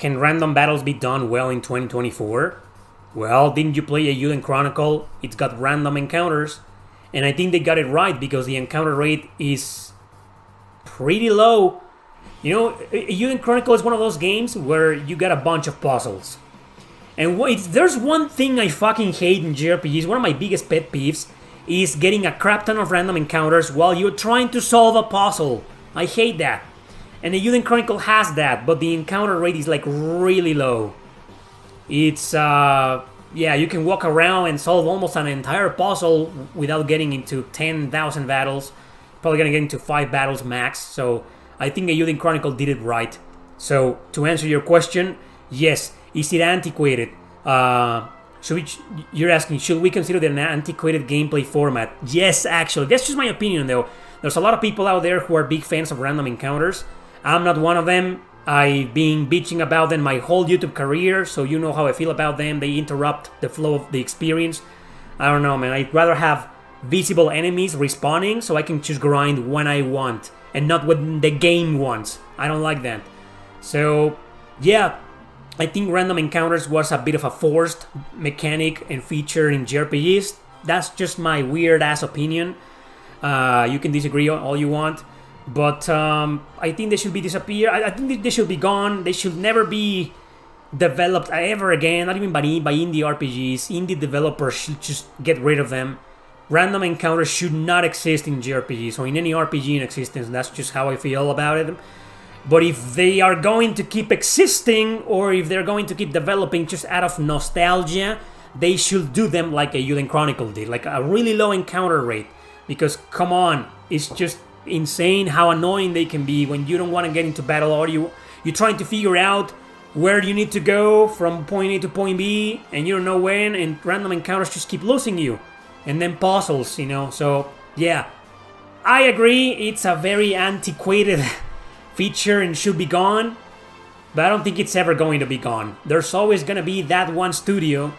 Can random battles be done well in 2024? Well, didn't you play a Yuden Chronicle? It's got random encounters. And I think they got it right because the encounter rate is pretty low. You know, Yuden Chronicle is one of those games where you got a bunch of puzzles. And there's one thing I fucking hate in JRPGs, one of my biggest pet peeves, is getting a crap ton of random encounters while you're trying to solve a puzzle. I hate that. And the Yuden Chronicle has that, but the encounter rate is like really low. It's, yeah, you can walk around and solve almost an entire puzzle without getting into 10,000 battles. Probably gonna get into 5 battles max, so I think the Yuden Chronicle did it right. So, to answer your question, yes. Is it antiquated? You're asking, should we consider it an antiquated gameplay format? Yes, actually. That's just my opinion, though. There's a lot of people out there who are big fans of random encounters. I'm not one of them. I've been bitching about them my whole YouTube career, so you know how I feel about them. They interrupt the flow of the experience. I don't know, man. I'd rather have visible enemies respawning so I can just grind when I want and not when the game wants. I don't like that. So, yeah. I think random encounters was a bit of a forced mechanic and feature in JRPGs. That's just my weird-ass opinion. You can disagree all you want. But I think they should be disappear. I think they should be gone. They should never be developed ever again. Not even by indie RPGs. Indie developers should just get rid of them. Random encounters should not exist in JRPGs or in any RPG in existence. That's just how I feel about it. But if they are going to keep existing, or if they're going to keep developing just out of nostalgia, they should do them like a Yuden Chronicle did, like a really low encounter rate. Because, come on, it's just insane how annoying they can be when you don't want to get into battle, or you're trying to figure out where you need to go from point A to point B, and you don't know when, and random encounters just keep losing you. And then puzzles, you know, so, yeah. I agree, it's a very antiquated feature and should be gone, but I don't think it's ever going to be gone. There's always going to be that one studio,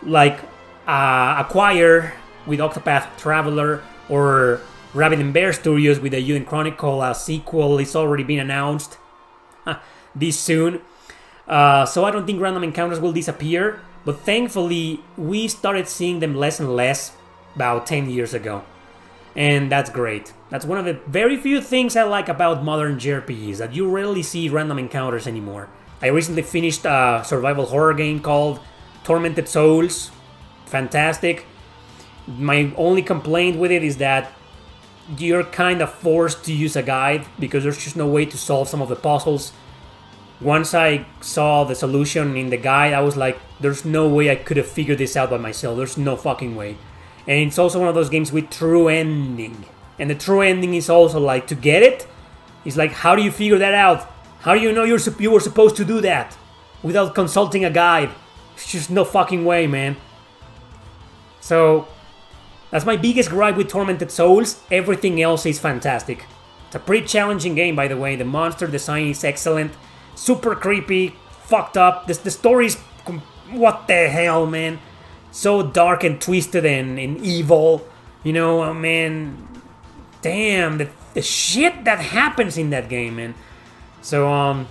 like Acquire with Octopath Traveler, or Rabbit and Bear Studios with the Yuden Chronicle. A sequel is already been announced this soon. So I don't think random encounters will disappear, but thankfully we started seeing them less and less about 10 years ago. And that's great. That's one of the very few things I like about modern JRPGs, that you rarely see random encounters anymore. I recently finished a survival horror game called Tormented Souls. Fantastic. My only complaint with it is that you're kind of forced to use a guide because there's just no way to solve some of the puzzles. Once I saw the solution in the guide, I was like, there's no way I could have figured this out by myself. There's no fucking way. And it's also one of those games with true ending. And the true ending is also like, to get it, it's like, how do you figure that out? How do you know you were supposed to do that without consulting a guide? It's just no fucking way, man. So, that's my biggest gripe with Tormented Souls. Everything else is fantastic. It's a pretty challenging game, by the way. The monster design is excellent. Super creepy, fucked up. The story is... what the hell, man? So dark and twisted and evil. You know, man... damn, the shit that happens in that game, man. So,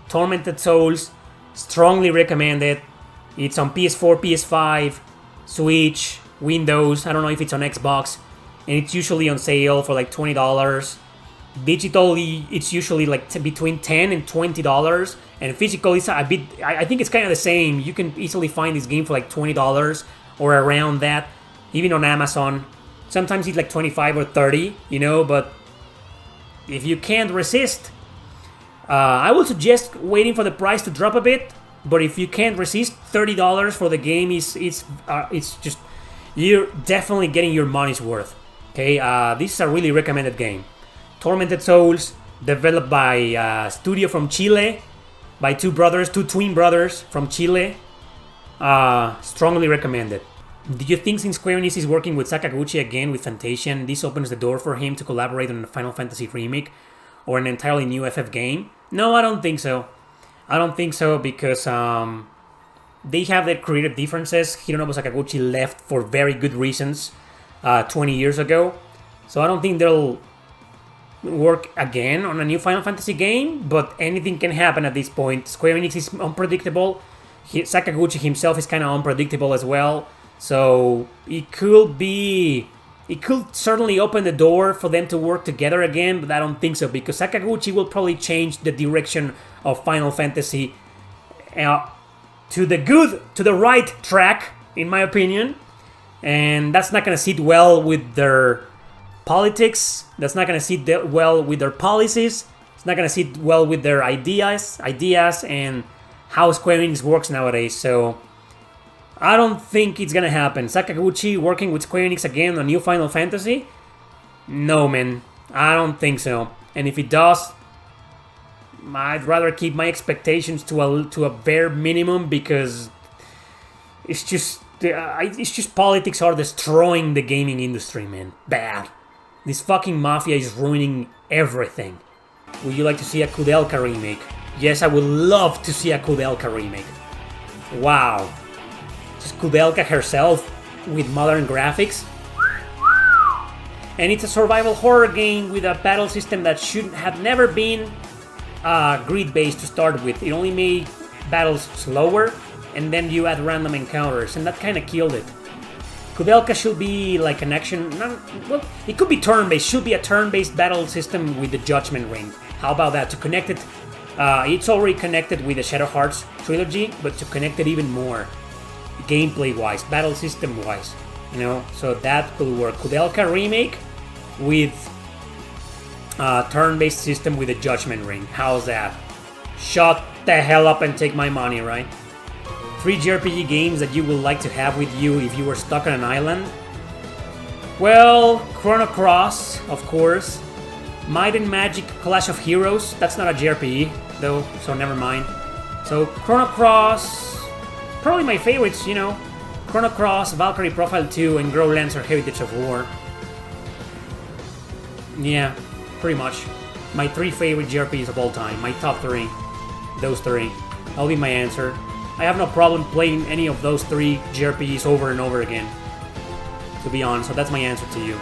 Tormented Souls, strongly recommended. It's on PS4, PS5, Switch, Windows. I don't know if it's on Xbox. And it's usually on sale for like $20. Digitally, it's usually like between $10 and $20. And physical is a bit... I think it's kind of the same. You can easily find this game for like $20 or around that. Even on Amazon. Sometimes it's like 25 or 30, you know, but if you can't resist, I would suggest waiting for the price to drop a bit. But if you can't resist, $30 for the game it's just, you're definitely getting your money's worth. Okay, this is a really recommended game. Tormented Souls, developed by a studio from Chile, by two twin brothers from Chile. Strongly recommended. Do you think since Square-Enix is working with Sakaguchi again with Fantasian, this opens the door for him to collaborate on a Final Fantasy remake or an entirely new FF game? No, I don't think so. I don't think so because they have their creative differences. Hironobu Sakaguchi left for very good reasons 20 years ago. So I don't think they'll work again on a new Final Fantasy game, but anything can happen at this point. Square Enix is unpredictable. Sakaguchi himself is kind of unpredictable as well. So it could certainly open the door for them to work together again, but I don't think so, because Sakaguchi will probably change the direction of Final Fantasy to the right track, in my opinion. And that's not going to sit well with their politics. That's not going to sit well with their policies. It's not going to sit well with their ideas and how Square Enix works nowadays. So I don't think it's going to happen. Sakaguchi working with Square Enix again on new Final Fantasy? No, man. I don't think so. And if it does, I'd rather keep my expectations to a bare minimum, because it's just politics are destroying the gaming industry, man. Bad. This fucking mafia is ruining everything. Would you like to see a Kudelka remake? Yes, I would love to see a Kudelka remake. Wow. Just Kudelka herself with modern graphics. And it's a survival horror game with a battle system that should have never been grid-based to start with. It only made battles slower, and then you add random encounters, and that kind of killed it. Kudelka should be like an action... well, it could be turn-based. Should be a turn-based battle system with the Judgment Ring. How about that? To connect it... it's already connected with the Shadow Hearts trilogy, but to connect it even more. Gameplay-wise, battle system-wise. You know, so that could work. Kudelka remake with a turn-based system with a Judgment Ring. How's that? Shut the hell up and take my money, right? 3 JRPG games that you would like to have with you if you were stuck on an island? Well, Chrono Cross, of course. Might and Magic Clash of Heroes. That's not a JRPG, though, so never mind. So, Chrono Cross... probably my favorites, you know. Chrono Cross, Valkyrie Profile 2, and Grow Lancer Heritage of War. Yeah, pretty much. My 3 favorite JRPGs of all time. My top 3. Those 3. That'll be my answer. I have no problem playing any of those 3 JRPGs over and over again, to be honest, so that's my answer to you.